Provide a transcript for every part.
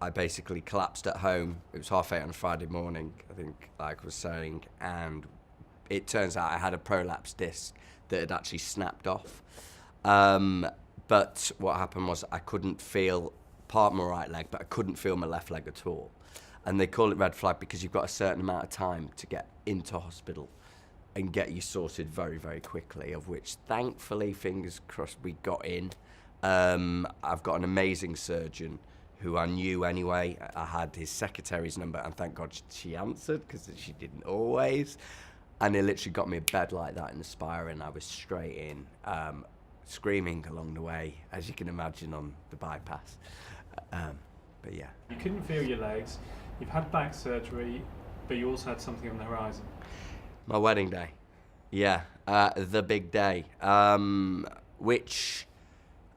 I basically collapsed at home. It was 8:30 on a Friday morning, I think, like I was saying, and it turns out I had a prolapse disc that had actually snapped off. But what happened was I couldn't feel part of my right leg, but I couldn't feel my left leg at all. And they call it red flag because you've got a certain amount of time to get into hospital and get you sorted very, very quickly, of which, thankfully, fingers crossed, we got in. I've got an amazing surgeon who I knew anyway. I had his secretary's number, and thank God she answered, because she didn't always. And they literally got me a bed like that in the Spire, and I was straight in, screaming along the way, as you can imagine, on the bypass. But yeah. You couldn't feel your legs, you've had back surgery, but you also had something on the horizon. My wedding day. Yeah, the big day, which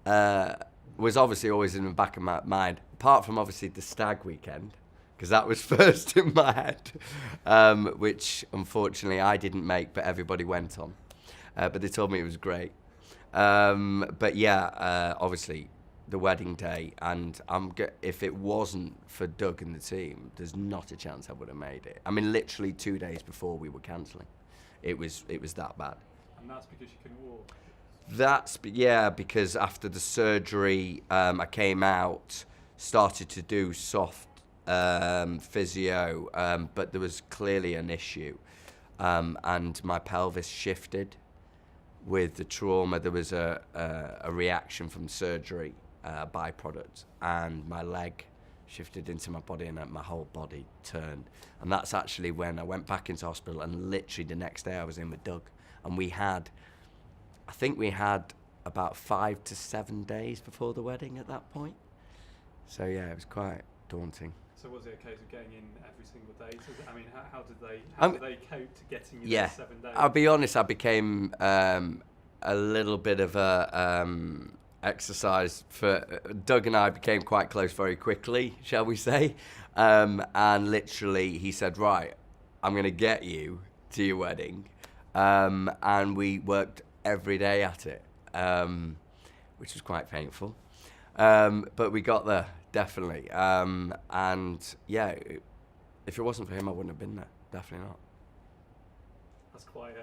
was obviously always in the back of my mind, apart from obviously the stag weekend, because that was first in my head, which unfortunately I didn't make, but everybody went on. But they told me it was great. But yeah, obviously the wedding day, and if it wasn't for Doug and the team, there's not a chance I would have made it. I mean, literally 2 days before we were cancelling, it was that bad. And that's because you couldn't walk? Yeah, because after the surgery, I came out, started to do soft physio, but there was clearly an issue, and my pelvis shifted with the trauma. There was a reaction from surgery, byproduct, and my leg shifted into my body, and my whole body turned. And that's actually when I went back into hospital, and literally the next day I was in with Doug, and I think we had about 5 to 7 days before the wedding at that point. So yeah, it was quite daunting. So was it a case of getting in every single day? I mean, how did they cope to getting in those 7 days? I'll be honest, I became a little bit of a exercise for Doug, and I became quite close very quickly, shall we say. And literally he said, right, I'm going to get you to your wedding. And we worked every day at it, which was quite painful. But we got there, definitely. And yeah, if it wasn't for him, I wouldn't have been there. Definitely not. That's quite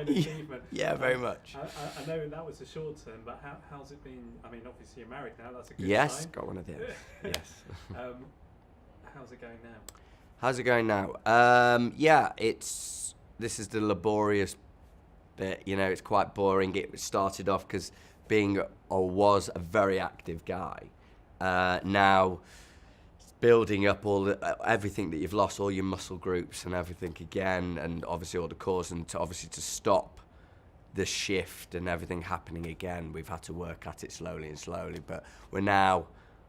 an achievement. Yeah, very much. I know that was a short term, but how's it been? I mean, obviously you're married now. That's a good Yes, sign. got one of them. Yes. How's it going now? How's it going now? Yeah, this is the laborious bit. You know, it's quite boring. It started off because was a very active guy. Now building up everything that you've lost, all your muscle groups and everything again, and obviously all the cause, and to stop the shift and everything happening again, we've had to work at it slowly, but we're now,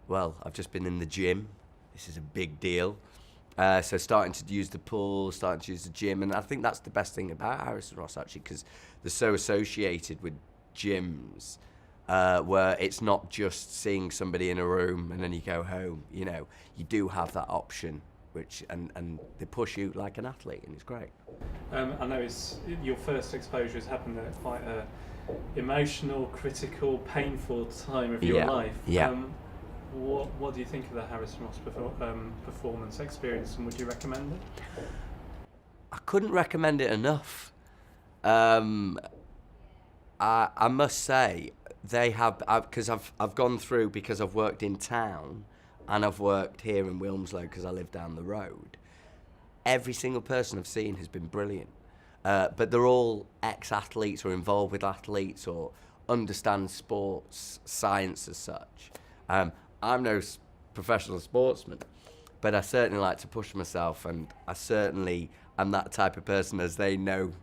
well, I've just been in the gym. This is a big deal. So starting to use the pool, starting to use the gym, and I think that's the best thing about Harrison Ross, actually, because they're so associated with gyms, where it's not just seeing somebody in a room and then you go home. You know, you do have that option, which and they push you like an athlete, and it's great. I know your first exposure has happened at quite a emotional, critical, painful time of your life. Yeah. What do you think of the Harrison Ross performance experience, and would you recommend it? I couldn't recommend it enough. I must say, they have, because I've gone through, because I've worked in town and I've worked here in Wilmslow because I live down the road. Every single person I've seen has been brilliant, but they're all ex-athletes or involved with athletes or understand sports science as such. I'm no professional sportsman, but I certainly like to push myself, and I certainly am that type of person, as they know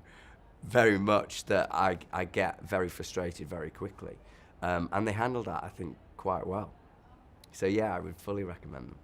very much, that I get very frustrated very quickly. And they handle that, I think, quite well. So yeah, I would fully recommend them.